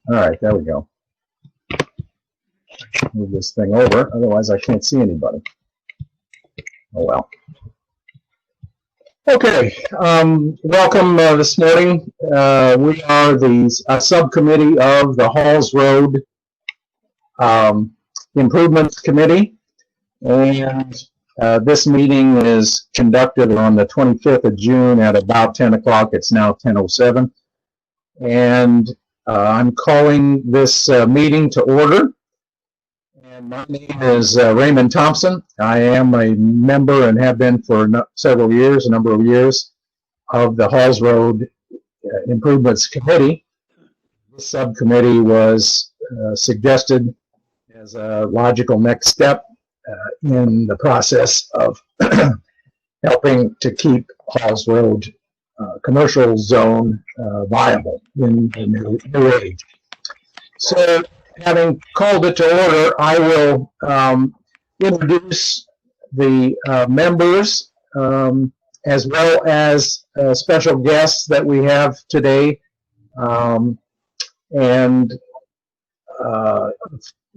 All right, there we go. Move this thing over, otherwise I can't see anybody. Oh well. Okay, welcome this morning. We are the subcommittee of the Halls Road Improvements Committee, and this meeting is conducted on the 25th of June at about 10 o'clock. It's now 10:07, and I'm calling this meeting to order. And my name is Raymond Thompson. I am a member and have been for a number of years, of the Halls Road Improvements Committee. This subcommittee was suggested as a logical next step in the process of helping to keep Halls Road commercial zone viable in the new age. So, having called it to order, I will introduce the members as well as special guests that we have today. And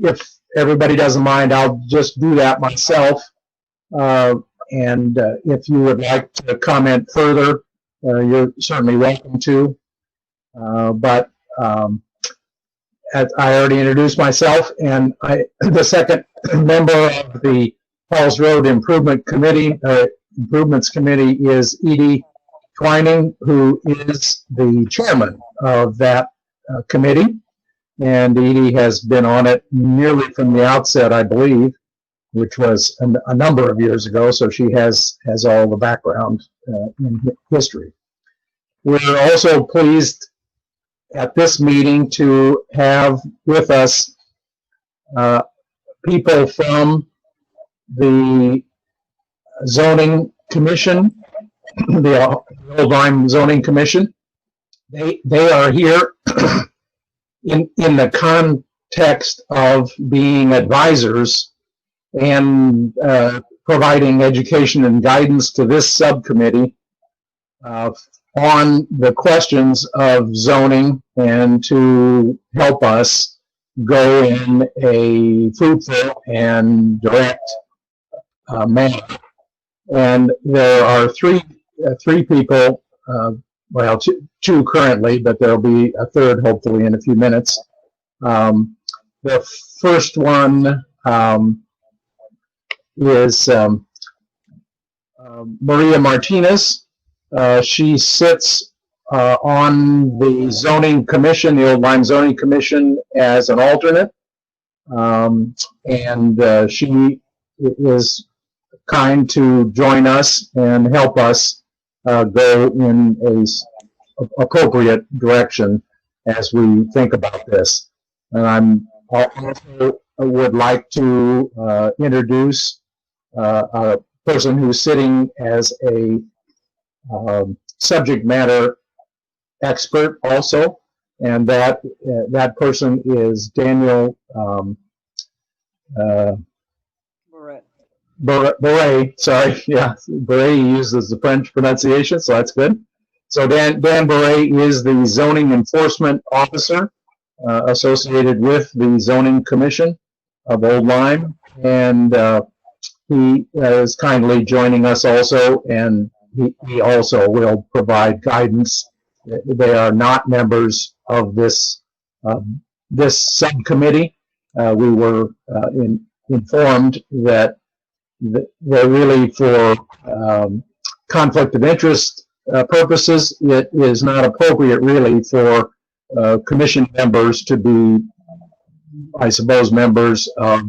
if everybody doesn't mind, I'll just do that myself. And if you would like to comment further, you're certainly welcome to. But I already introduced myself, and the second member of the Halls Road Improvements Committee is Edie Twining, who is the chairman of that committee. And Edie has been on it nearly from the outset, I believe, which was a number of years ago, so she has all the background in history. We're also pleased at this meeting to have with us people from the zoning commission, the Old Lyme Zoning Commission. They are here in the context of being advisors and providing education and guidance to this subcommittee on the questions of zoning, and to help us go in a fruitful and direct manner. And there are three people, well, two currently, but there'll be a third hopefully in a few minutes. The first one is Maria Martinez. She sits on the zoning commission, the Old Lyme Zoning Commission, as an alternate. And she is kind to join us and help us go in a appropriate direction as we think about this. And I also would like to introduce a person who's sitting as a subject matter expert also, and that person is Daniel Barret. Sorry, yeah, Barret uses the French pronunciation, so that's good. So Dan Barret is the zoning enforcement officer associated with the Zoning Commission of Old Lyme, and he is kindly joining us also, and he also will provide guidance. They are not members of this subcommittee. We were informed that they're really for conflict of interest purposes. It is not appropriate really for commission members to be, I suppose, members of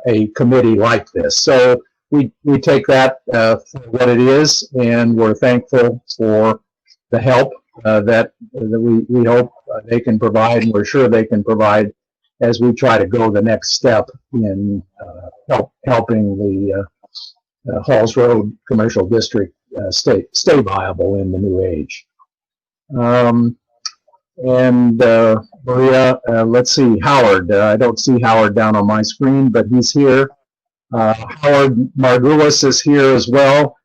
a committee like this. So we take that for what it is, and we're thankful for the help that we hope they can provide, and we're sure they can provide as we try to go the next step in helping the Halls Road Commercial District stay viable in the new age. And Maria, let's see, Howard. I don't see Howard down on my screen, but he's here. Howard Margulis is here as well.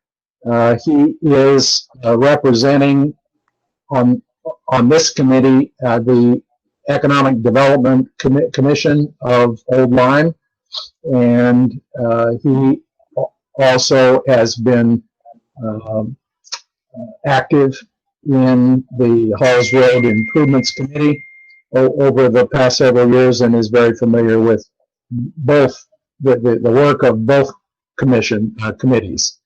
He is representing on this committee the Economic Development Commission of Old Lyme, and he also has been active in the Halls Road Improvements Committee over the past several years, and is very familiar with both the work of both committees.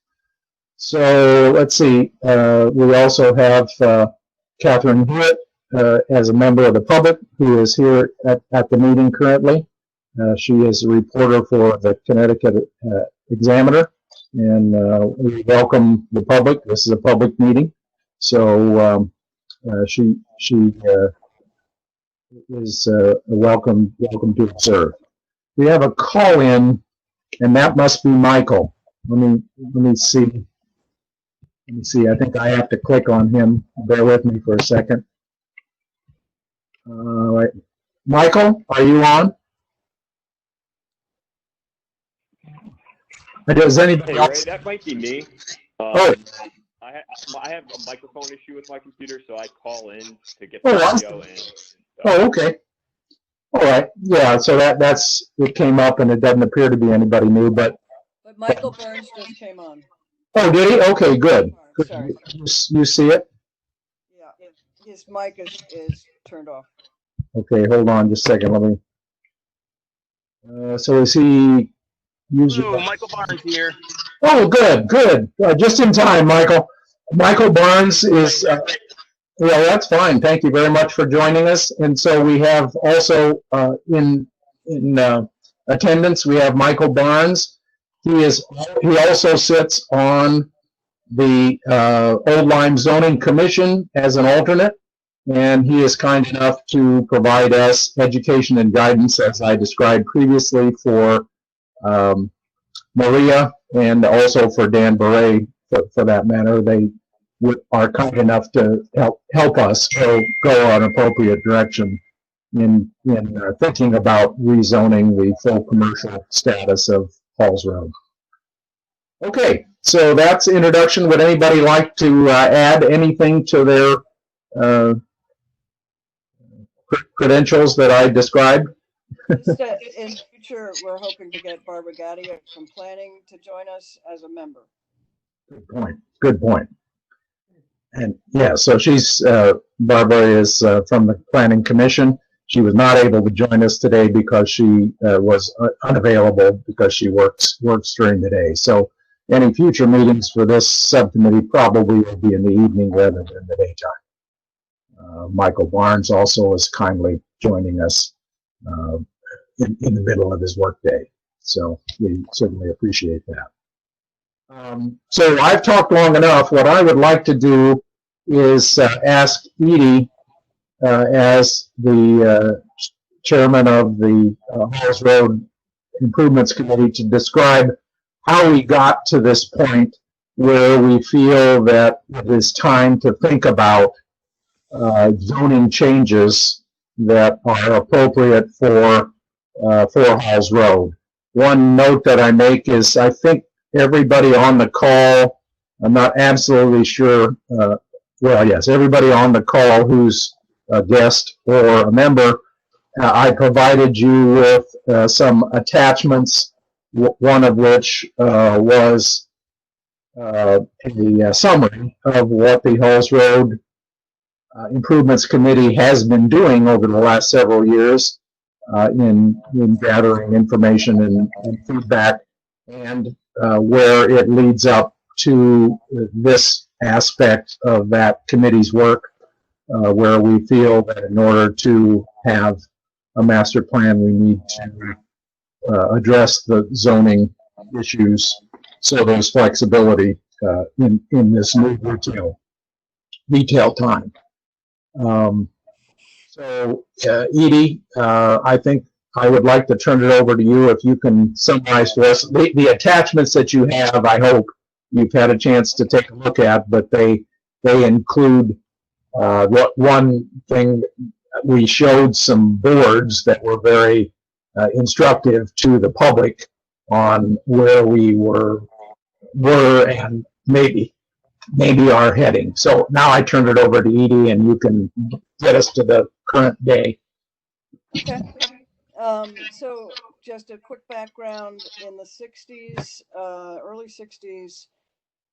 So let's see. We also have Catherine Hewitt as a member of the public who is here at the meeting currently. She is a reporter for the Connecticut Examiner, and we welcome the public. This is a public meeting, so she is welcome to observe. We have a call-in, and that must be Michael. Let me see. Let me see. I think I have to click on him. Bear with me for a second. All right, Michael, are you on? Does anybody else? Ray, that might be me. Oh. I have a microphone issue with my computer, so I call in to get the audio in. So. Oh, okay. All right. Yeah. So that's it came up, and it doesn't appear to be anybody new, but Michael Burns just came on. Oh, did he? Okay, good. Sorry. You see it? Yeah, his mic is turned off. Okay, hold on just a second. Let me. So is he? Hello, Michael Barnes here. Oh, good. Just in time, Michael. Michael Barnes is. Well, that's fine. Thank you very much for joining us. And so we have also in attendance, we have Michael Barnes. He also sits on the Old Lyme Zoning Commission as an alternate, and he is kind enough to provide us education and guidance, as I described previously, for Maria and also for Dan Beret, for that matter. They are kind enough to help us go an appropriate direction in thinking about rezoning the full commercial status of Halls Road. Okay, so that's introduction. Would anybody like to add anything to their credentials that I described? In future, we're hoping to get Barbara Gadia from planning to join us as a member. Good point. And yeah, so she's Barbara is from the Planning Commission. She was not able to join us today because she was unavailable because she works during the day. So any future meetings for this subcommittee probably will be in the evening rather than the daytime. Michael Barnes also is kindly joining us in the middle of his workday. So we certainly appreciate that. So I've talked long enough. What I would like to do is ask Edie, as the chairman of the Halls Road Improvements Committee, to describe how we got to this point where we feel that it is time to think about zoning changes that are appropriate for Halls Road. One note that I make is I think everybody on the call, I'm not absolutely sure, well, yes, everybody on the call who's a guest or a member, I provided you with some attachments, one of which was a summary of what the Halls Road Improvements Committee has been doing over the last several years in gathering information and feedback, and where it leads up to this aspect of that committee's work, where we feel that in order to have a master plan, we need to address the zoning issues, so there's flexibility in this new retail time. So Edie, I think I would like to turn it over to you if you can summarize for us the attachments that you have. I hope you've had a chance to take a look at, but they include one thing. We showed some boards that were very instructive to the public on where we were and maybe are heading. So now I turn it over to Edie, and you can get us to the current day. Okay. So just a quick background, in the 60s, early 60s,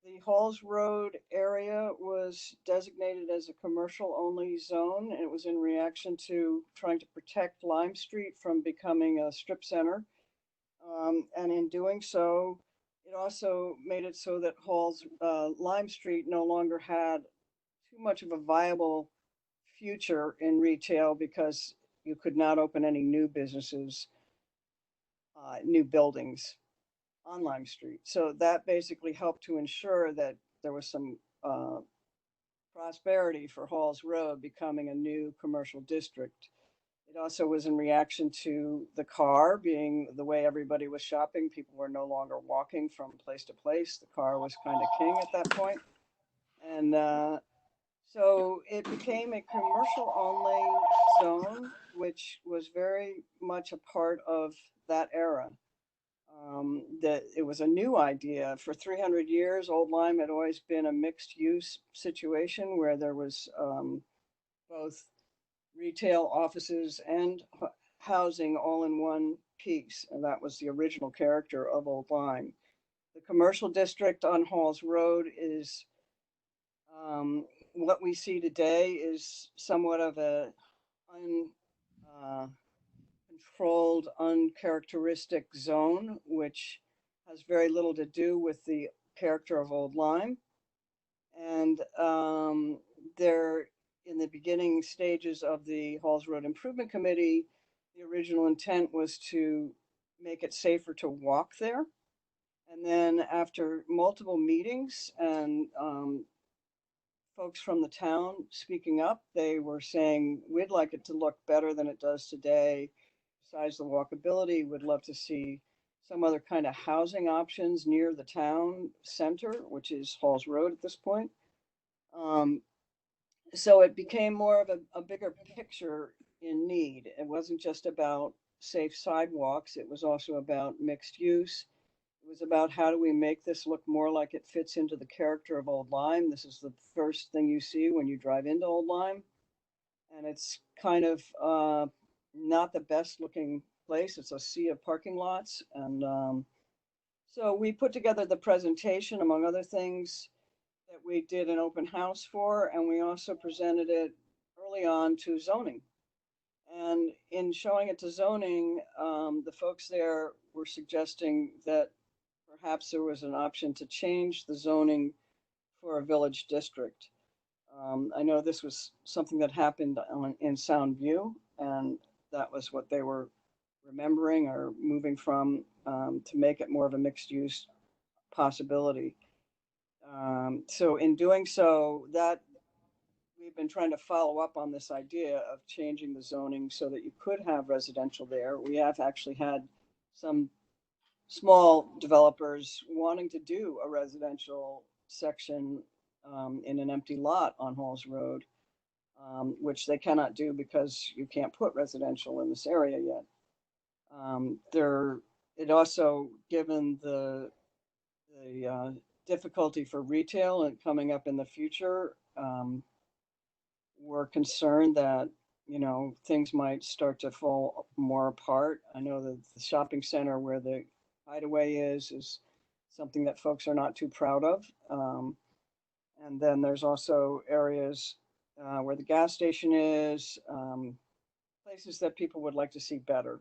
the Halls Road area was designated as a commercial only zone. It was in reaction to trying to protect Lime Street from becoming a strip center. And in doing so, it also made it so that Lime Street no longer had too much of a viable future in retail because you could not open any new businesses, new buildings on Lime Street. So that basically helped to ensure that there was some prosperity for Halls Road becoming a new commercial district. It also was in reaction to the car being the way everybody was shopping. People were no longer walking from place to place. The car was kind of king at that point. And so it became a commercial only zone, which was very much a part of that era. That it was a new idea. For 300 years, Old Lyme had always been a mixed use situation where there was both retail, offices, and housing all in one piece. And that was the original character of Old Lyme. The commercial district on Halls Road is what we see today is somewhat of a uncontrolled, uncharacteristic zone, which has very little to do with the character of Old Lyme. And there, in the beginning stages of the Halls Road Improvement Committee, the original intent was to make it safer to walk there. And then after multiple meetings and folks from the town speaking up, they were saying, we'd like it to look better than it does today. Besides the walkability, we'd love to see some other kind of housing options near the town center, which is Halls Road at this point. So it became more of a bigger picture in need. It wasn't just about safe sidewalks. It was also about mixed use. It was about how do we make this look more like it fits into the character of Old Lyme. This is the first thing you see when you drive into Old Lyme. And it's kind of not the best looking place. It's a sea of parking lots. And so we put together the presentation, among other things, that we did an open house for, and we also presented it early on to zoning. And in showing it to zoning, the folks there were suggesting that perhaps there was an option to change the zoning for a village district. I know this was something that happened in Sound View, and that was what they were remembering or moving from to make it more of a mixed use possibility. So in doing so, that we've been trying to follow up on this idea of changing the zoning so that you could have residential there. We have actually had some small developers wanting to do a residential section in an empty lot on Halls Road, which they cannot do because you can't put residential in this area yet. It also, given the difficulty for retail and coming up in the future, we're concerned that, you know, things might start to fall more apart. I know that the shopping center where the hideaway is something that folks are not too proud of. And then there's also areas where the gas station is, places that people would like to see better.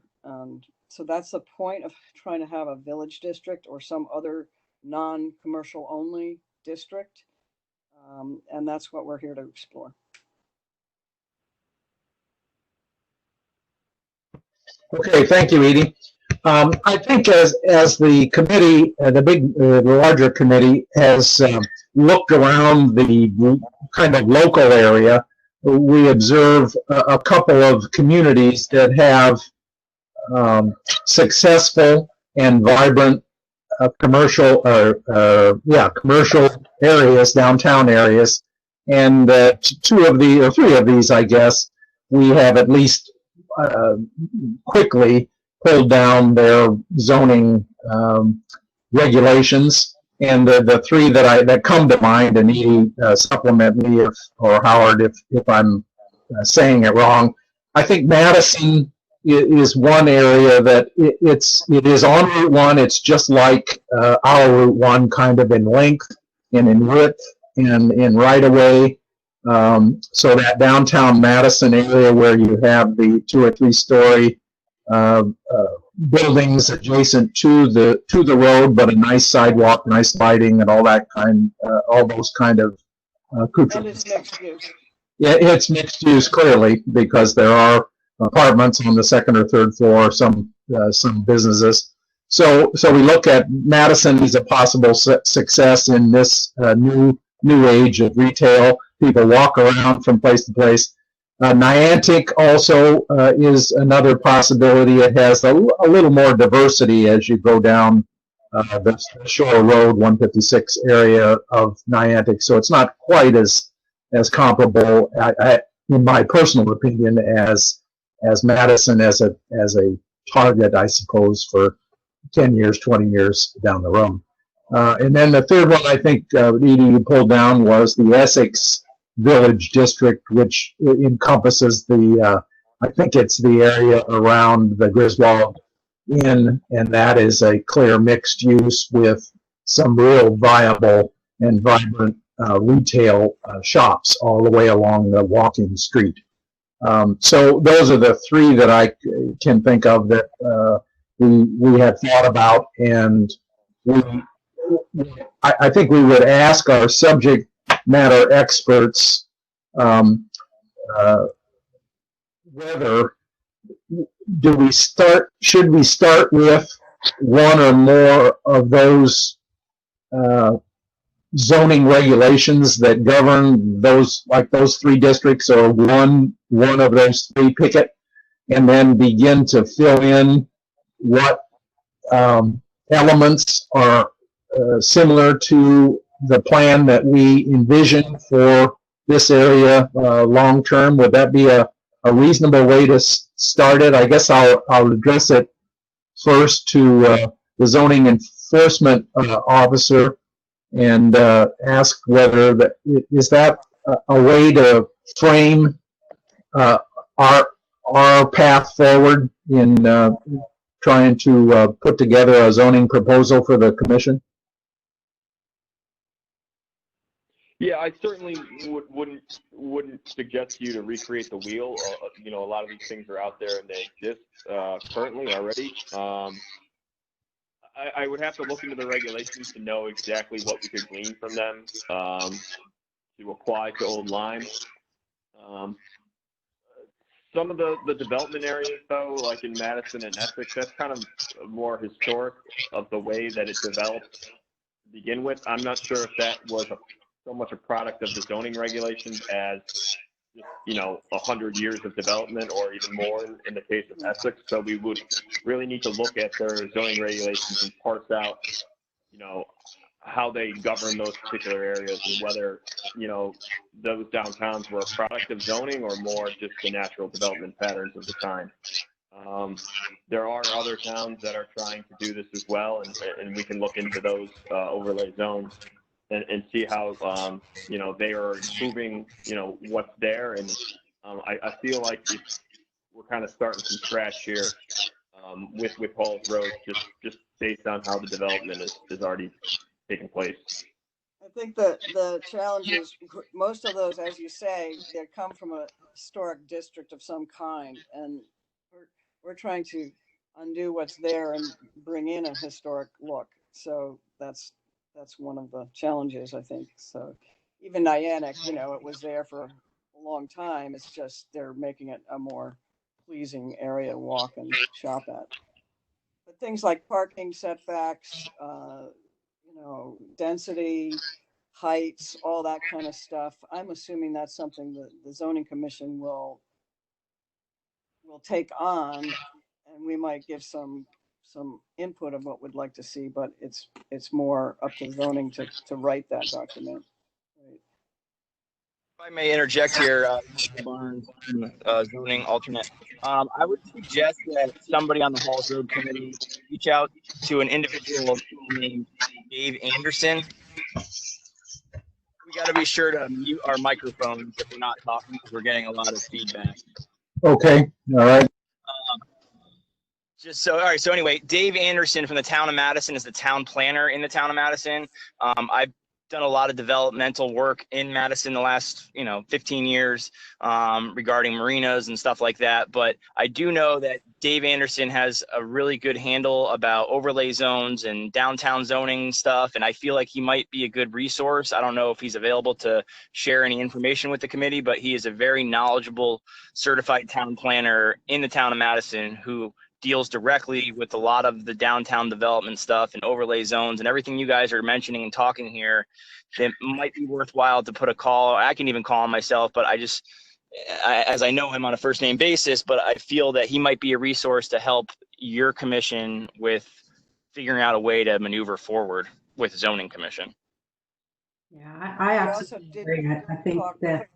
So that's the point of trying to have a village district or some other non-commercial only district. And that's what we're here to explore. Okay, thank you, Edie. I think as the committee, the larger committee has looked around the kind of local area, we observe a couple of communities that have successful and vibrant commercial areas, downtown areas, and three of these, I guess, we have at least quickly pulled down their zoning regulations. And the three that come to mind, and Edie, supplement me or Howard if I'm saying it wrong. I think Madison is one area that it is on Route 1. It's just like our Route 1, kind of in length and in width and in right-of-way. So that downtown Madison area where you have the 2 or 3 story buildings adjacent to the road, but a nice sidewalk, nice lighting, and all those kind of And accoutrements. it's mixed use. Yeah, it's mixed use clearly because there are apartments on the 2nd or 3rd floor, some businesses. So we look at Madison as a possible success in this new age of retail. People walk around from place to place. Niantic also is another possibility. It has a little more diversity as you go down the Shore Road 156 area of Niantic. So it's not quite as comparable, in my personal opinion, as Madison as a target, I suppose, for 10 years, 20 years down the road. And then the third one I think, Edie, you pulled down was the Essex Village District, which encompasses I think it's the area around the Griswold Inn, and that is a clear mixed use with some real viable and vibrant retail shops all the way along the walking street. So those are the 3 that I can think of that we have thought about, and I think we would ask our subject matter experts whether should we start with one or more of those zoning regulations that govern those 3 districts, or one of those 3, pick it, and then begin to fill in what elements are similar to the plan that we envision for this area long term. Would that be a reasonable way to start it? I guess I'll address it first to the zoning enforcement officer and ask whether is that a way to frame our path forward in trying to put together a zoning proposal for the commission? Yeah, I certainly wouldn't suggest you to recreate the wheel. A lot of these things are out there and they exist currently already. I would have to look into the regulations to know exactly what we could glean from them to apply to Old Lyme. Some of the development areas, though, like in Madison and Essex, that's kind of more historic of the way that it developed to begin with. I'm not sure if that was so much a product of the zoning regulations as 100 years of development, or even more in the case of Essex. So we would really need to look at their zoning regulations and parse out, how they govern those particular areas, and whether, those downtowns were a product of zoning or more just the natural development patterns of the time. There are other towns that are trying to do this as well, and we can look into those overlay zones and see how they are improving what's there. And I feel like we're kind of starting from scratch here with Halls Road, just based on how the development is already taking place. I think that the challenge is most of those, as you say, they come from a historic district of some kind, and we're trying to undo what's there and bring in a historic look. So that's one of the challenges, I think. So even Niantic, it was there for a long time. It's just they're making it a more pleasing area to walk and shop at. But things like parking setbacks, density, heights, all that kind of stuff, I'm assuming that's something that the zoning commission will take on, and we might give some input of what we'd like to see, but it's more up to zoning to write that document. Right. If I may interject here, Barnes, zoning alternate. I would suggest that somebody on the Halls Road Committee reach out to an individual named Dave Anderson. We got to be sure to mute our microphones if we're not talking, because we're getting a lot of feedback. Okay, all right. All right. So anyway, Dave Anderson from the town of Madison is the town planner in the town of Madison. I've done a lot of developmental work in Madison the last, 15 years regarding marinas and stuff like that. But I do know that Dave Anderson has a really good handle about overlay zones and downtown zoning stuff. And I feel like he might be a good resource. I don't know if he's available to share any information with the committee, but he is a very knowledgeable, certified town planner in the town of Madison who deals directly with a lot of the downtown development stuff and overlay zones and everything you guys are mentioning and talking here. It might be worthwhile to put a call. I can even call him myself, but as I know him on a first name basis, but I feel that he might be a resource to help your commission with figuring out a way to maneuver forward with zoning commission. Yeah, I We absolutely also did agree. I think talk that,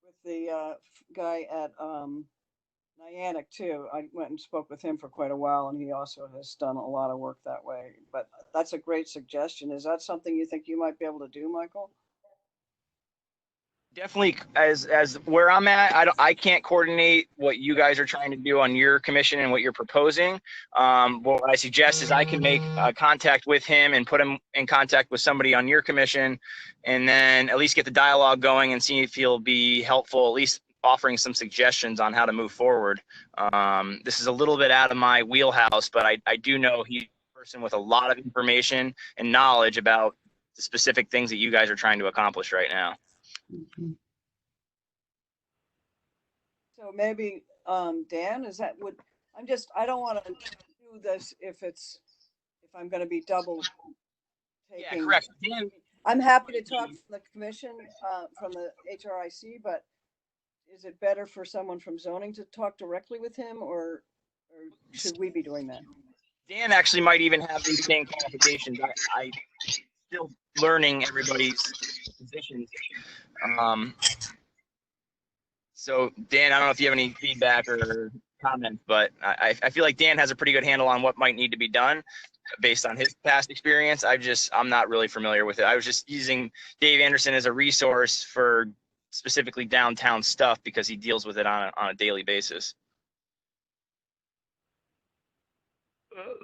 with the guy at Niantic too. I went and spoke with him for quite a while, and he also has done a lot of work that way. But that's a great suggestion. Is that something you think you might be able to do, Michael? Definitely, as where I'm at, I can't coordinate what you guys are trying to do on your commission and what you're proposing. What I suggest is I can make contact with him and put him in contact with somebody on your commission, and then at least get the dialogue going and see if he'll be helpful, at least offering some suggestions on how to move forward. This is a little bit out of my wheelhouse, but I do know he's a person with a lot of information and knowledge about the specific things that you guys are trying to accomplish right now. So maybe Dan, I don't want to do this if I'm going to be double taking. Yeah, correct. Dan, I'm happy to talk from the commission, from the HRIC, but is it better for someone from zoning to talk directly with him, or should we be doing that? Dan actually might even have these same qualifications. I still learning everybody's positions. So Dan, I don't know if you have any feedback or comments, but I feel like Dan has a pretty good handle on what might need to be done based on his past experience. I'm not really familiar with it. I was just using Dave Anderson as a resource for specifically downtown stuff because he deals with it on a daily basis.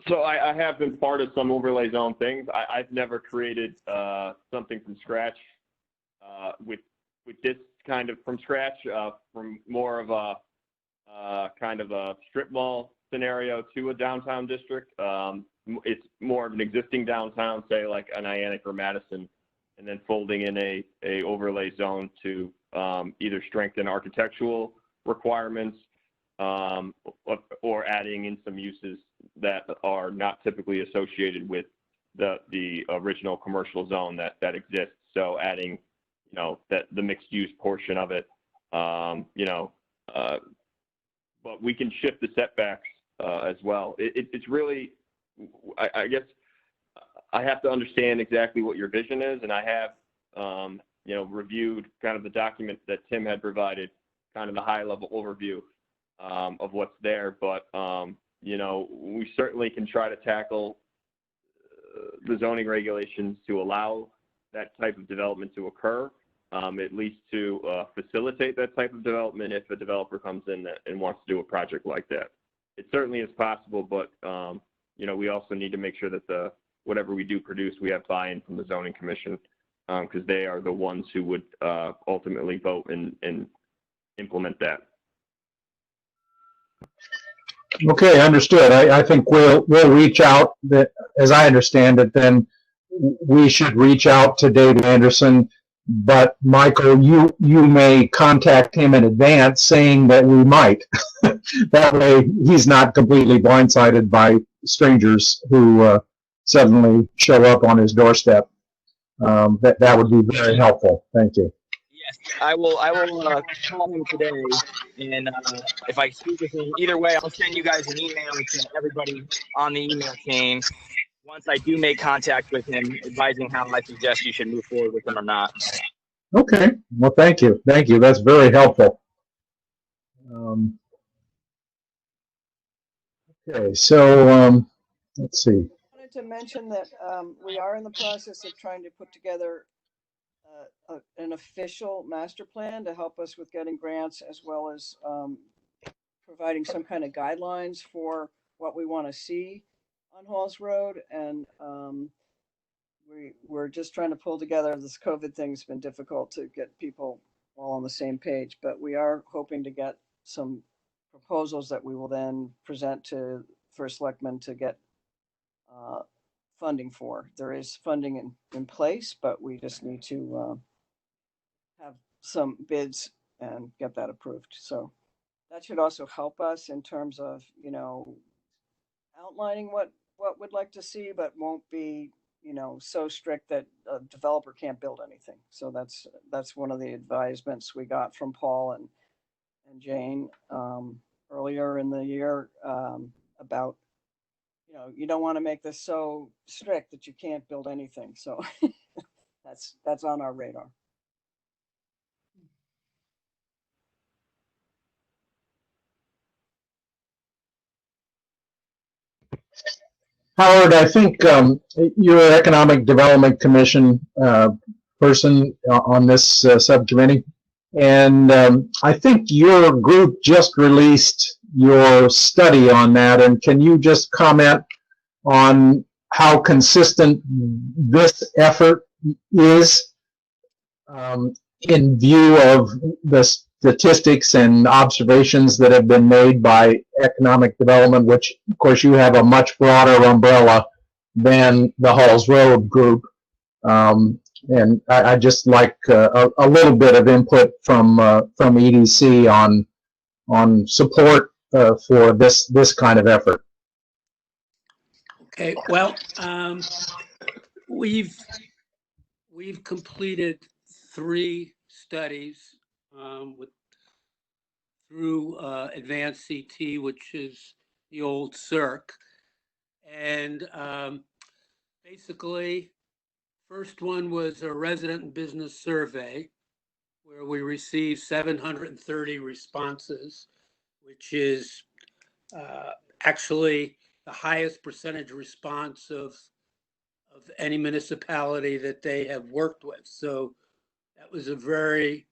So I have been part of some overlay zone things. I've never created something from scratch with this kind of from scratch, from more of a kind of a strip mall scenario to a downtown district. It's more of an existing downtown, say like an Niantic or Madison, and then folding in a overlay zone to either strengthen architectural requirements or adding in some uses that are not typically associated with the original commercial zone that exists. So adding, that the mixed use portion of it, but we can shift the setbacks as well. It's really, I guess I have to understand exactly what your vision is, and I have, reviewed kind of the document that Tim had provided, kind of the high level overview of what's there, but we certainly can try to tackle the zoning regulations to allow that type of development to occur, at least to facilitate that type of development if a developer comes in and wants to do a project like that. It certainly is possible, but we also need to make sure that whatever we do produce, we have buy-in from the zoning commission, because they are the ones who would ultimately vote and implement that. Okay, understood. I think we'll reach out. As I understand it, then we should reach out to Dave Anderson. But Michael, you may contact him in advance, saying that we might. That way, he's not completely blindsided by strangers who suddenly show up on his doorstep. That would be very helpful. Thank you. Yes, I will call him today, and if I speak with him, either way, I'll send you guys an email to everybody on the email chain once I do make contact with him, advising how I suggest you should move forward with him or not. Okay. Well, thank you. Thank you. That's very helpful. Okay. So let's see. I wanted to mention that we are in the process of trying to put together an official master plan to help us with getting grants, as well as providing some kind of guidelines for what we want to see on Halls Road, and we're just trying to pull together. This COVID thing's been difficult to get people all on the same page, but we are hoping to get some proposals that we will then present to First Selectman to get funding for. There is funding in place, but we just need to have some bids and get that approved. So that should also help us in terms of, outlining what we'd like to see, but won't be, so strict that a developer can't build anything. So that's one of the advisements we got from Paul and Jane earlier in the year about, you don't want to make this so strict that you can't build anything. So that's on our radar. Howard, I think you're an Economic Development Commission person on this subcommittee, and I think your group just released your study on that, and can you just comment on how consistent this effort is in view of the statistics and observations that have been made by economic development, which of course you have a much broader umbrella than the Halls Road group. And I just like a little bit of input from EDC on support for this kind of effort. Okay, well, we've completed 3 studies through Advanced CT, which is the old CIRC, and basically, first one was a resident and business survey where we received 730 responses, which is actually the highest percentage response of any municipality that they have worked with. So that was a very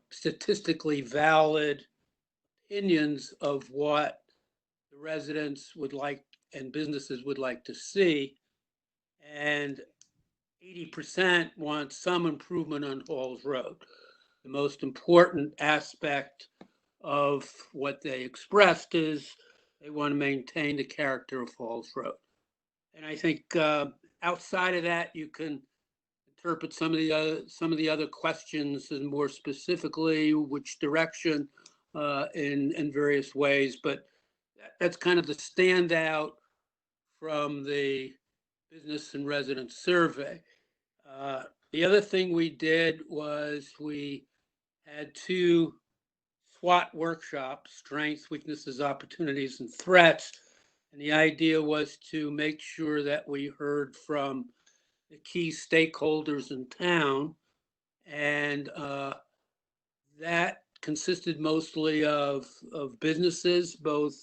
statistically valid opinions of what the residents would like and businesses would like to see. And 80% want some improvement on Halls Road. The most important aspect of what they expressed is they want to maintain the character of Halls Road. And I think outside of that, you can interpret some of the other questions and more specifically which direction in various ways. But that's kind of the standout from the business and resident survey. The other thing we did was we had 2 SWOT workshops, strengths, weaknesses, opportunities, and threats. And the idea was to make sure that we heard from the key stakeholders in town. And that consisted mostly of businesses, both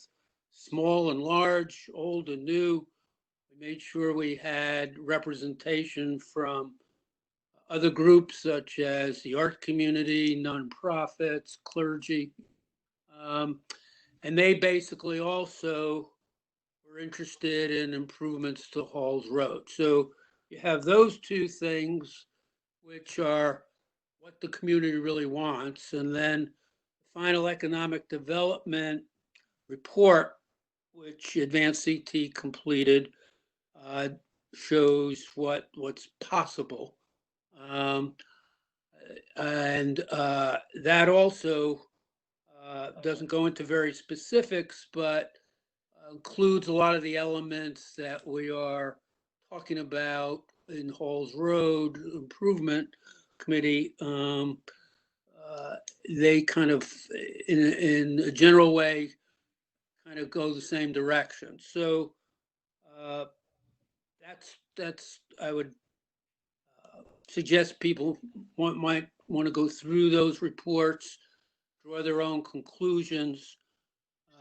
small and large, old and new. We made sure we had representation from other groups such as the art community, nonprofits, clergy. And they basically also were interested in improvements to Halls Road. So you have those 2 things, which are what the community really wants. And then the final economic development report, which Advanced CT completed, shows what's possible. And that also doesn't go into very specifics, but includes a lot of the elements that we are talking about in Halls Road Improvement Committee. They kind of, in a general way, kind of go the same direction. So that's I would suggest people might want to go through those reports, draw their own conclusions.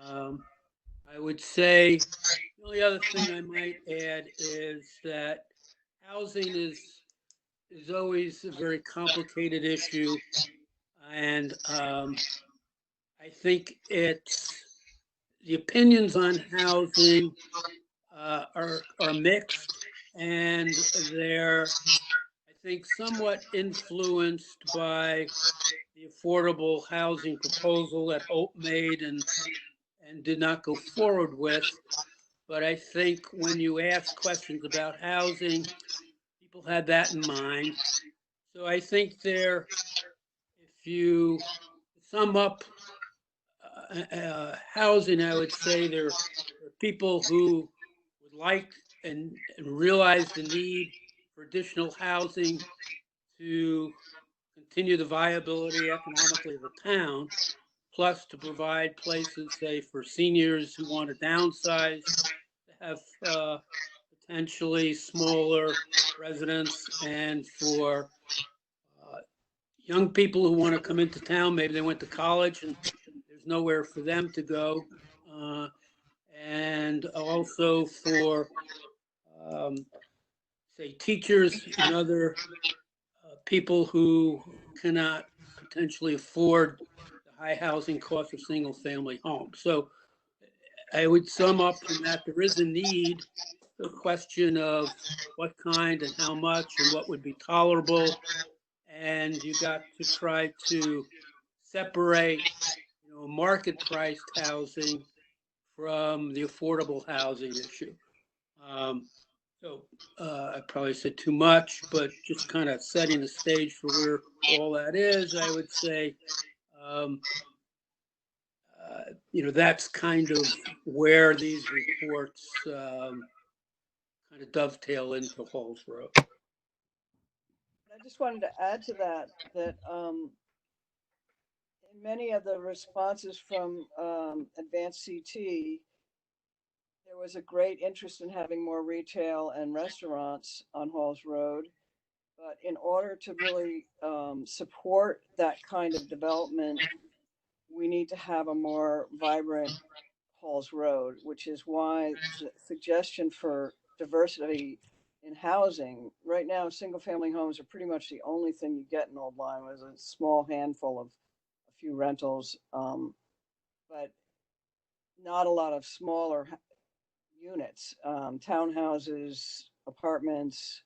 I would say the only other thing I might add is that housing is always a very complicated issue, and I think it's the opinions on housing are mixed, and they're, I think, somewhat influenced by the affordable housing proposal that Hope made and did not go forward with. But I think when you ask questions about housing, people had that in mind. So I think there, if you sum up housing, I would say there are people who would like and realize the need for additional housing to continue the viability economically of the town, plus to provide places, say, for seniors who want to downsize, to have potentially smaller residents, and for young people who want to come into town. Maybe they went to college and there's nowhere for them to go. And also for, say, teachers and other people who cannot potentially afford the high housing costs of single family homes. So I would sum up from that, there is a need, the question of what kind and how much and what would be tolerable. And you got to try to separate, market priced housing from the affordable housing issue. So I probably said too much, but just kind of setting the stage for where all that is, I would say, that's kind of where these reports kind of dovetail into Halls Road. I just wanted to add to that, in many of the responses from Advanced CT, there was a great interest in having more retail and restaurants on Halls Road. But in order to really support that kind of development, we need to have a more vibrant Halls Road, which is why the suggestion for diversity in housing. Right now, single family homes are pretty much the only thing you get in Old Lyme. There's a small handful of a few rentals, but not a lot of smaller units, townhouses, apartments,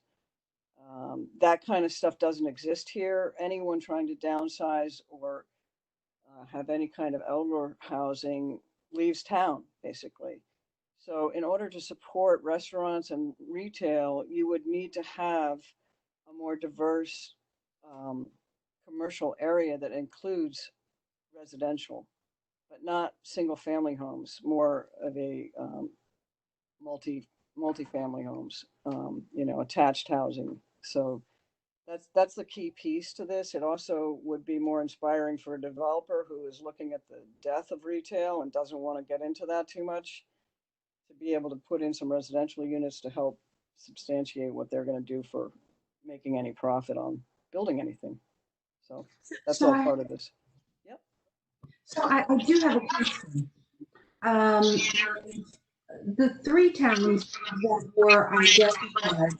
that kind of stuff doesn't exist here. Anyone trying to downsize or have any kind of elder housing leaves town, basically. So in order to support restaurants and retail, you would need to have a more diverse commercial area that includes residential, but not single family homes, more of a multi-family homes, attached housing. So that's the key piece to this. It also would be more inspiring for a developer who is looking at the death of retail and doesn't want to get into that too much, to be able to put in some residential units to help substantiate what they're going to do for making any profit on building anything. So that's all part of this. Yep. So I do have a question. The three towns that were identified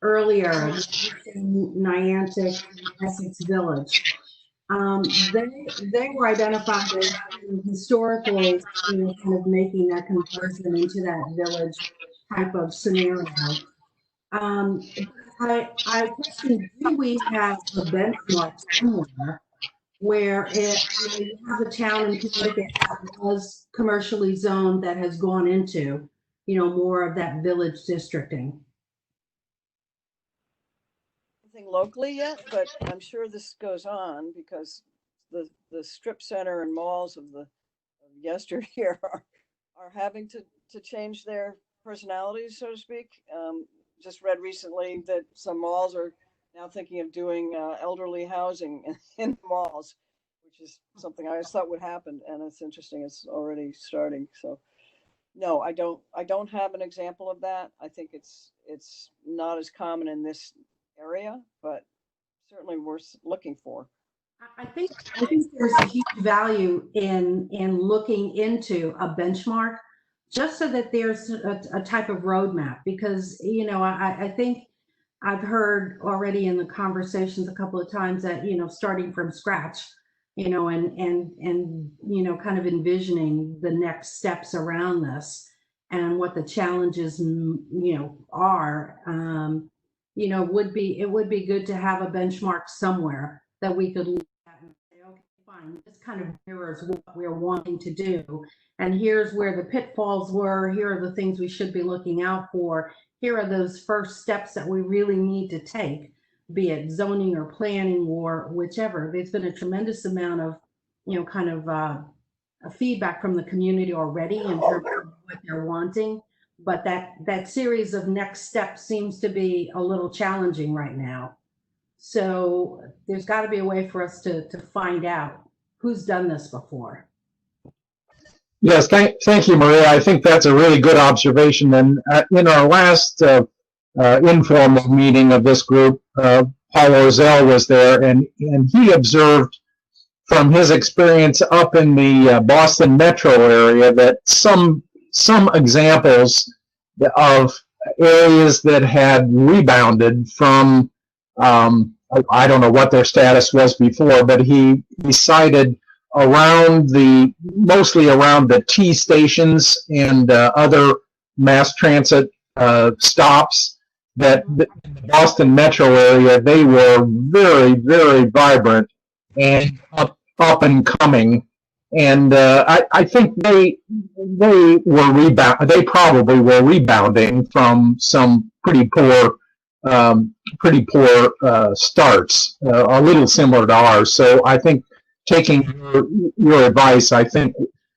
earlier, Niantic, Essex Village, they were identified as historically, kind of making that conversion into that village type of scenario. I question, do we have a benchmark somewhere where you have a town in Connecticut that was commercially zoned that has gone into, more of that village districting? Nothing locally yet, but I'm sure this goes on because the strip center and malls of yesteryear are having to change their personalities, so to speak. Just read recently that some malls are now thinking of doing elderly housing in malls, which is something I always thought would happen, and it's interesting. It's already starting. So, no, I don't have an example of that. I think it's not as common in this area, but certainly worth looking for. I think there's a huge value in looking into a benchmark, just so that there's a type of roadmap, because I think I've heard already in the conversations a couple of times that starting from scratch, you know, and you know, kind of envisioning the next steps around this and what the challenges, you know, are. You know, it would be good to have a benchmark somewhere that we could look at and say, okay, fine, this kind of mirrors what we're wanting to do. And here's where the pitfalls were. Here are the things we should be looking out for. Here are those first steps that we really need to take, be it zoning or planning or whichever. There's been a tremendous amount of, you know, kind of feedback from the community already in terms of what they're wanting. But that series of next steps seems to be a little challenging right now. So there's got to be a way for us to find out who's done this before. Yes, thank you, Maria. I think that's a really good observation. And in our last informal meeting of this group, Paul Orzel was there, and he observed from his experience up in the Boston metro area that some examples of areas that had rebounded from, I don't know what their status was before, but he cited mostly around the T stations and other mass transit stops, that the Boston metro area, they were very, very vibrant and up and coming. And I think they probably were rebounding from some pretty poor starts, a little similar to ours. So I think, taking your advice, I think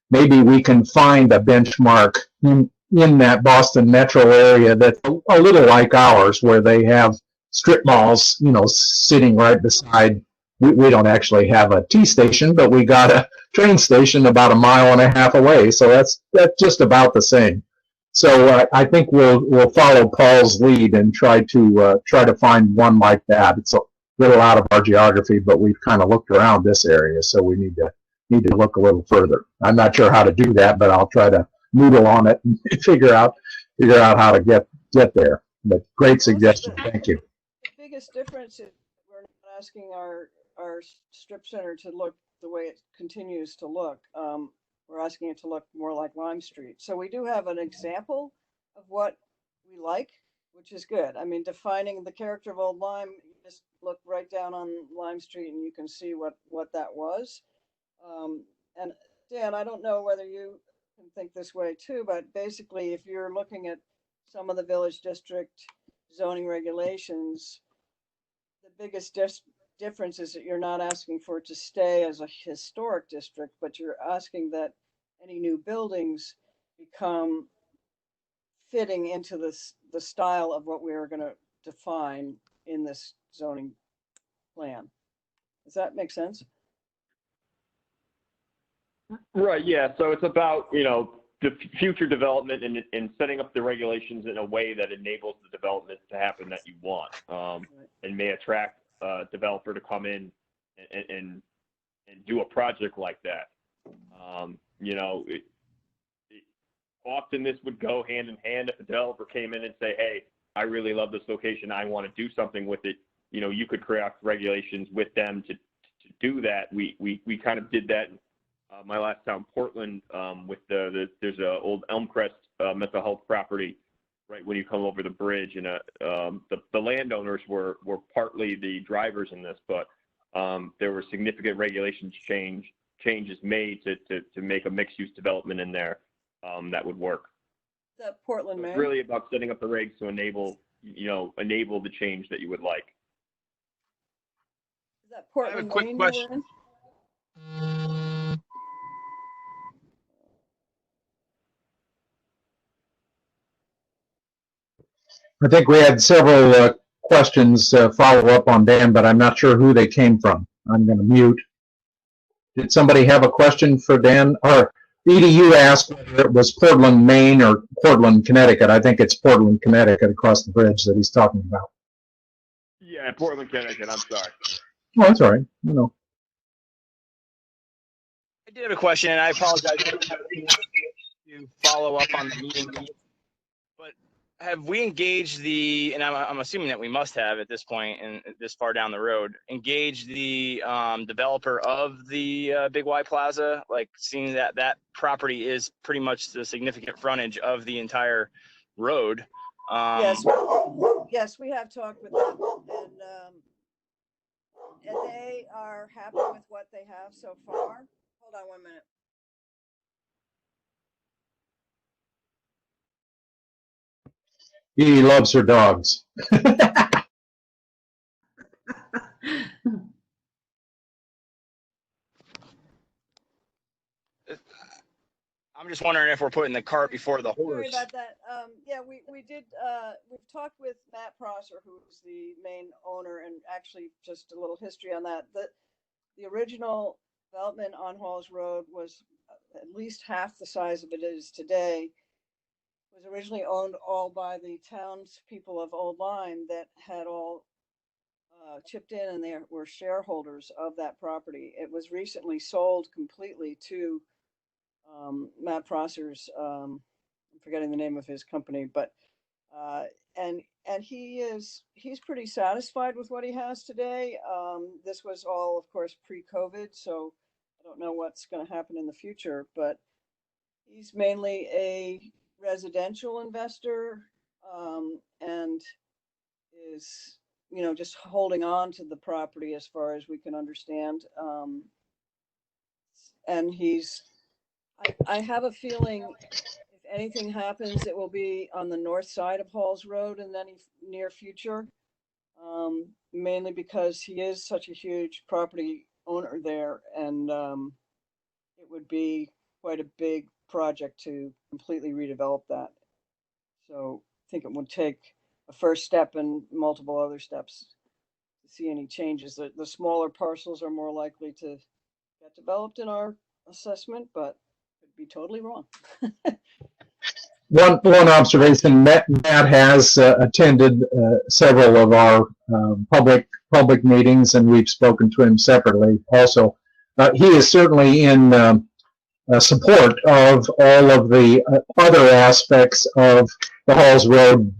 maybe we can find a benchmark in that Boston metro area that's a little like ours, where they have strip malls, you know, sitting right beside. We don't actually have a T station, but we got a train station about 1.5 miles away. So that's just about the same. So I think we'll follow Paul's lead and try to find one like that. It's a little out of our geography, but we've kind of looked around this area, so we need to look a little further. I'm not sure how to do that, but I'll try to noodle on it and figure out how to get there. But great suggestion. Thank you. The biggest difference is we're not asking our strip center to look the way it continues to look. We're asking it to look more like Lime Street. So we do have an example of what we like, which is good. I mean, defining the character of Old Lyme, you just look right down on Lime Street and you can see what that was. And Dan, I don't know whether you can think this way too, but basically if you're looking at some of the village district zoning regulations, the biggest difference is that you're not asking for it to stay as a historic district, but you're asking that any new buildings become fitting into the style of what we are going to define in this zoning plan. Does that make sense? Right, yeah. So it's about, you know, the future development and setting up the regulations in a way that enables the development to happen that you want, and may attract a developer to come in and do a project like that. You know, often this would go hand in hand. If a developer came in and say, hey, I really love this location, I want to do something with it, you know, you could create regulations with them to do that. We kind of did that in my last town, Portland, with there's a old Elmcrest mental health property right when you come over the bridge, and the landowners were partly the drivers in this, but there were significant regulations changes made to make a mixed-use development in there that would work. That Portland, so Maine? it's really about setting up the regs to enable the change that you would like. Is that Portland, I have a quick Maine question. you were in? I think we had several questions follow up on Dan, but I'm not sure who they came from. I'm going to mute. Did somebody have a question for Dan? Or Edie, you asked whether it was Portland, Maine or Portland, Connecticut. I think it's Portland, Connecticut across the bridge that he's talking about. Yeah, Portland, Connecticut. I'm sorry. Oh, that's all right. You know. I did have a question, and I apologize to follow up on the meeting. But have we engaged the, and I'm assuming that we must have at this point and this far down the road, engaged the developer of the Big Y Plaza, like seeing that that property is pretty much the significant frontage of the entire road. Yes, yes, we have talked with them, and they are happy with what they have so far. Hold on 1 minute. He loves her dogs. I'm just wondering if we're putting the cart before the Sorry horse. about that. Yeah, we did, we've talked with Matt Prosser, who's the main owner, and actually just a little history on that. The original development on Halls Road was at least half the size of it is today. It was originally owned all by the townspeople of Old Lyme that had all chipped in, and they were shareholders of that property. It was recently sold completely to Matt Prosser's, I'm forgetting the name of his company, but and he's pretty satisfied with what he has today. This was all, of course, pre-COVID, so I don't know what's going to happen in the future, but he's mainly a residential investor, and is, you know, just holding on to the property as far as we can understand. And I have a feeling if anything happens, it will be on the north side of Halls Road in any near future. Mainly because he is such a huge property owner there, and it would be quite a big project to completely redevelop that. So I think it would take a first step and multiple other steps to see any changes. The smaller parcels are more likely to get developed in our assessment, but could be totally wrong. One observation, Matt has attended several of our public meetings, and we've spoken to him separately also. He is certainly in support of all of the other aspects of the Halls Road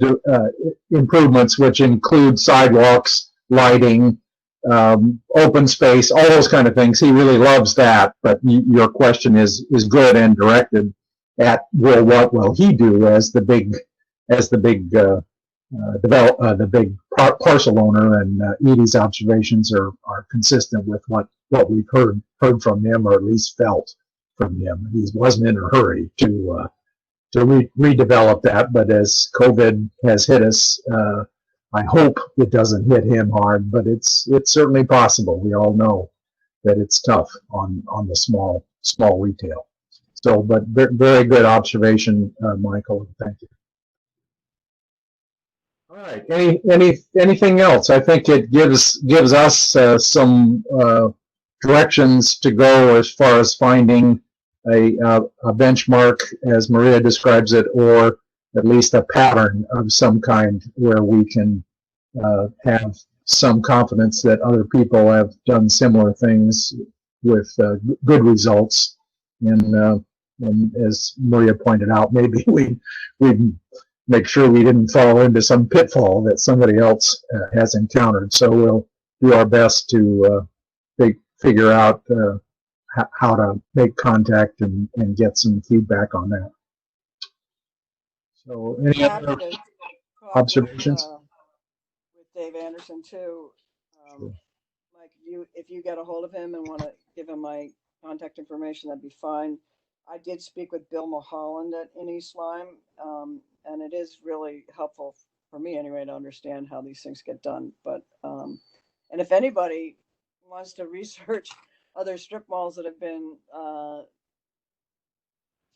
improvements, which include sidewalks, lighting, open space, all those kind of things. He really loves that, but your question is good and directed at, well, what will he do as the big parcel owner? And Edie's observations are consistent with what we've heard from him, or at least felt from him. He wasn't in a hurry to redevelop that, but as COVID has hit us, I hope it doesn't hit him hard, but it's certainly possible. We all know that it's tough on the small retail. So, but very good observation, Michael. Thank you. All right. Anything else? I think it gives us some directions to go as far as finding a benchmark, as Maria describes it, or at least a pattern of some kind where we can have some confidence that other people have done similar things with good results. And as Maria pointed out, maybe we make sure we didn't fall into some pitfall that somebody else has encountered. So we'll do our best to figure out how to make contact and get some feedback on that. So any other observations? With Dave Anderson too. Sure. Mike, if you get a hold of him and want to give him my contact information, that'd be fine. I did speak with Bill Mulholland in East Lyme, and it is really helpful for me anyway to understand how these things get done. But and if anybody wants to research other strip malls that have been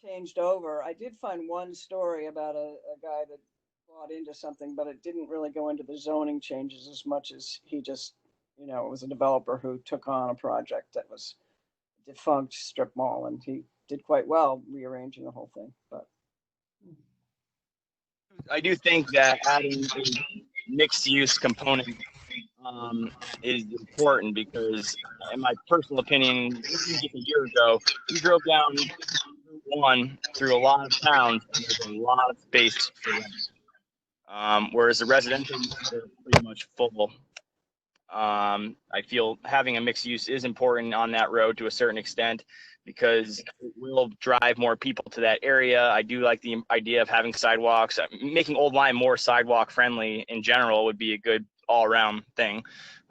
changed over, I did find one story about a guy that bought into something, but it didn't really go into the zoning changes as much as he just, you know, it was a developer who took on a project that was a defunct strip mall, and he did quite well rearranging the whole thing. But I do think that adding a mixed use component is important, because in my personal opinion, just a year ago, we drove down Route 1 through a lot of towns, and there's a lot of space for rent. Whereas the residential uses are pretty much full. I feel having a mixed use is important on that road to a certain extent because it will drive more people to that area. I do like the idea of having sidewalks. Making Old Lyme more sidewalk friendly in general would be a good all around thing.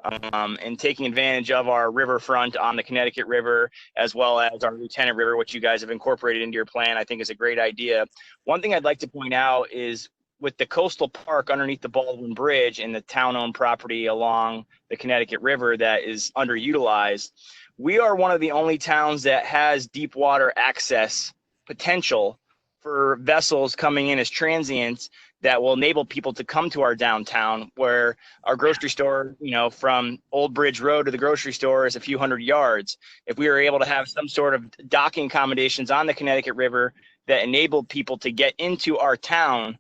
And taking advantage of our riverfront on the Connecticut River, as well as our Lieutenant River, which you guys have incorporated into your plan, I think is a great idea. One thing I'd like to point out is with the coastal park underneath the Baldwin Bridge and the town-owned property along the Connecticut River that is underutilized, we are one of the only towns that has deep water access potential for vessels coming in as transients that will enable people to come to our downtown, where our grocery store, you know, from Old Bridge Road to the grocery store is a few hundred yards. If we were able to have some sort of docking accommodations on the Connecticut River that enabled people to get into our town,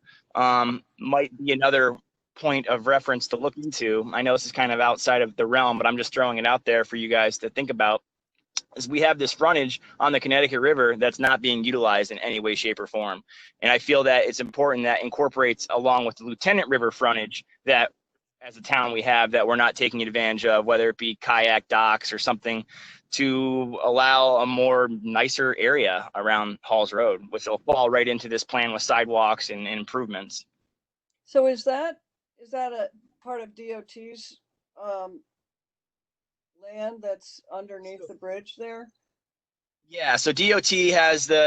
might be another point of reference to look into. I know this is kind of outside of the realm, but I'm just throwing it out there for you guys to think about. Is we have this frontage on the Connecticut River that's not being utilized in any way, shape, or form. And I feel that it's important that incorporates along with the Lieutenant River frontage that as a town we have that we're not taking advantage of, whether it be kayak docks or something, to allow a more nicer area around Halls Road, which will fall right into this plan with sidewalks and improvements. So is that a part of DOT's land that's underneath the bridge there? Yeah, so DOT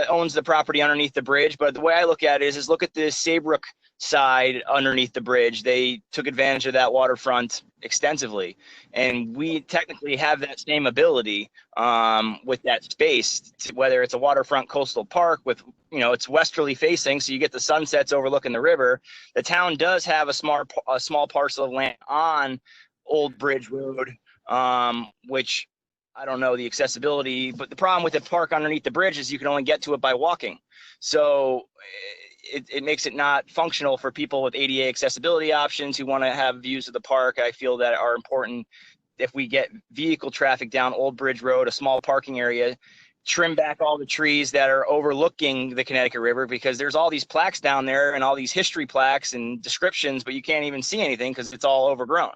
owns the property underneath the bridge, but the way I look at it is look at the Saybrook side underneath the bridge. They took advantage of that waterfront extensively, and we technically have that same ability with that space, whether it's a waterfront coastal park with, you know, it's westerly facing, so you get the sunsets overlooking the river. The town does have a small parcel of land on Old Bridge Road, which I don't know the accessibility, but the problem with the park underneath the bridge is you can only get to it by walking. So it makes it not functional for people with ADA accessibility options who want to have views of the park. I feel that are important. If we get vehicle traffic down Old Bridge Road, a small parking area, trim back all the trees that are overlooking the Connecticut River, because there's all these plaques down there and all these history plaques and descriptions, but you can't even see anything because it's all overgrown.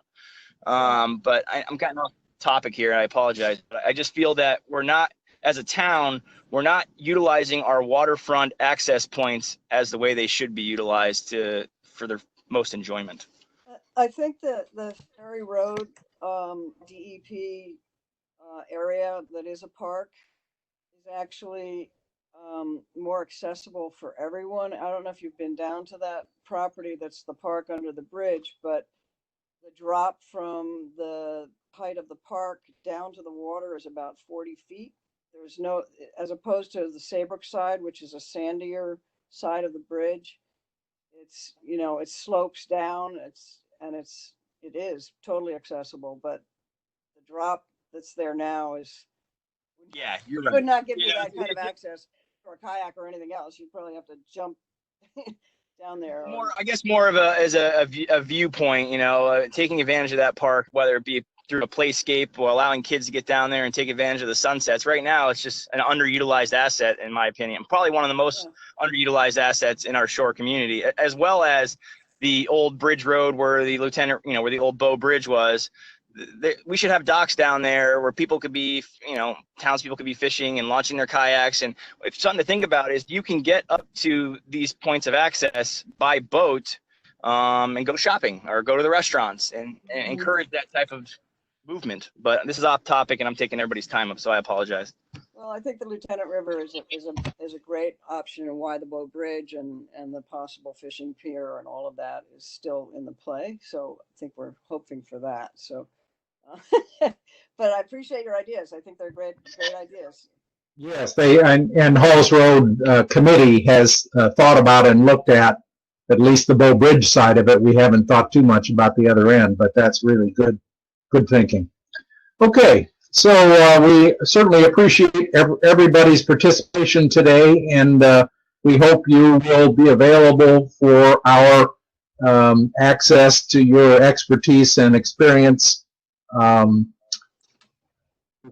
But I'm getting off topic here. I apologize. But I just feel that we're not, as a town, we're not utilizing our waterfront access points as the way they should be utilized for their most enjoyment. I think that the Ferry Road DEP area that is a park is actually more accessible for everyone. I don't know if you've been down to that property that's the park under the bridge, but the drop from the height of the park down to the water is about 40 feet. There's no, as opposed to the Saybrook side, which is a sandier side of the bridge. It's, you know, it slopes down. It is totally accessible, but the drop that's there now is, Yeah, you're right. would not give you that kind of access for a kayak or anything else. You'd probably have to jump down there. I guess more of a viewpoint, you know, taking advantage of that park, whether it be through a playscape or allowing kids to get down there and take advantage of the sunsets. Right now, it's just an underutilized asset, in my opinion. Probably one of the most underutilized assets in our shore community, as well as the old Bridge Road where the Lieutenant, you know, where the old Bow Bridge was. We should have docks down there where people could be, you know, townspeople could be fishing and launching their kayaks. And if something to think about is you can get up to these points of access by boat and go shopping or go to the restaurants and encourage that type of movement. But this is off topic and I'm taking everybody's time up, so I apologize. Well, I think the Lieutenant River is a great option, and why the Bow Bridge and the possible fishing pier and all of that is still in the play. So I think we're hoping for that. So, but I appreciate your ideas. I think they're great ideas. Yes, and Halls Road Committee has thought about and looked at least the Bow Bridge side of it. We haven't thought too much about the other end, but that's really good thinking. Okay, so we certainly appreciate everybody's participation today, and we hope you will be available for our access to your expertise and experience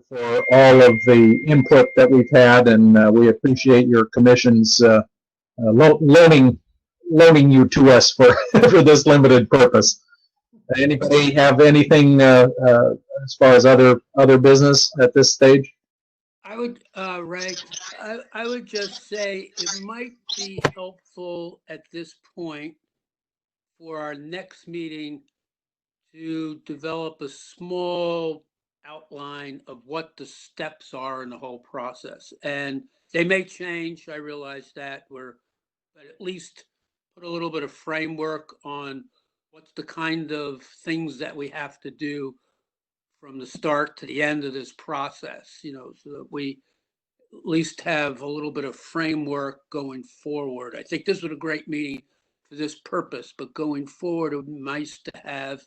for all of the input that we've had, and we appreciate your commission's learning loaning you to us for, for this limited purpose. Anybody have anything as far as other business at this stage? I would, Ray, I would just say it might be helpful at this point for our next meeting to develop a small outline of what the steps are in the whole process. And they may change, I realize that, but at least put a little bit of framework on what's the kind of things that we have to do from the start to the end of this process, so that we at least have a little bit of framework going forward. I think this was a great meeting for this purpose, but going forward, it would be nice to have,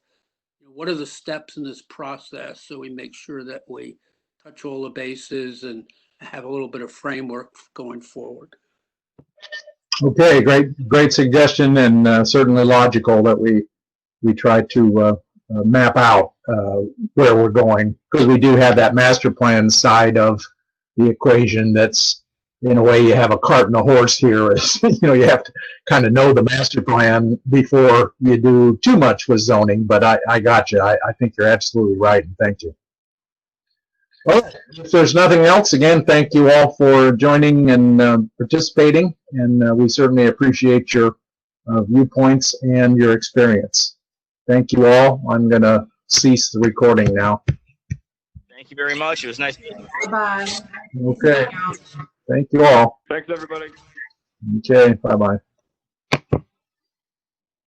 what are the steps in this process so we make sure that we touch all the bases and have a little bit of framework going forward. Okay, great suggestion, and certainly logical that we try to map out where we're going, because we do have that master plan side of the equation. That's, in a way, you have a cart and a horse here. You have to kind of know the master plan before you do too much with zoning. But I got you. I think you're absolutely right, and thank you. Well, if there's nothing else, again, thank you all for joining and participating, and we certainly appreciate your viewpoints and your experience. Thank you all. I'm going to cease the recording now. Thank you very much. It was nice meeting you. Bye. Okay. Thank you all. Thanks, everybody. Okay. Bye-bye.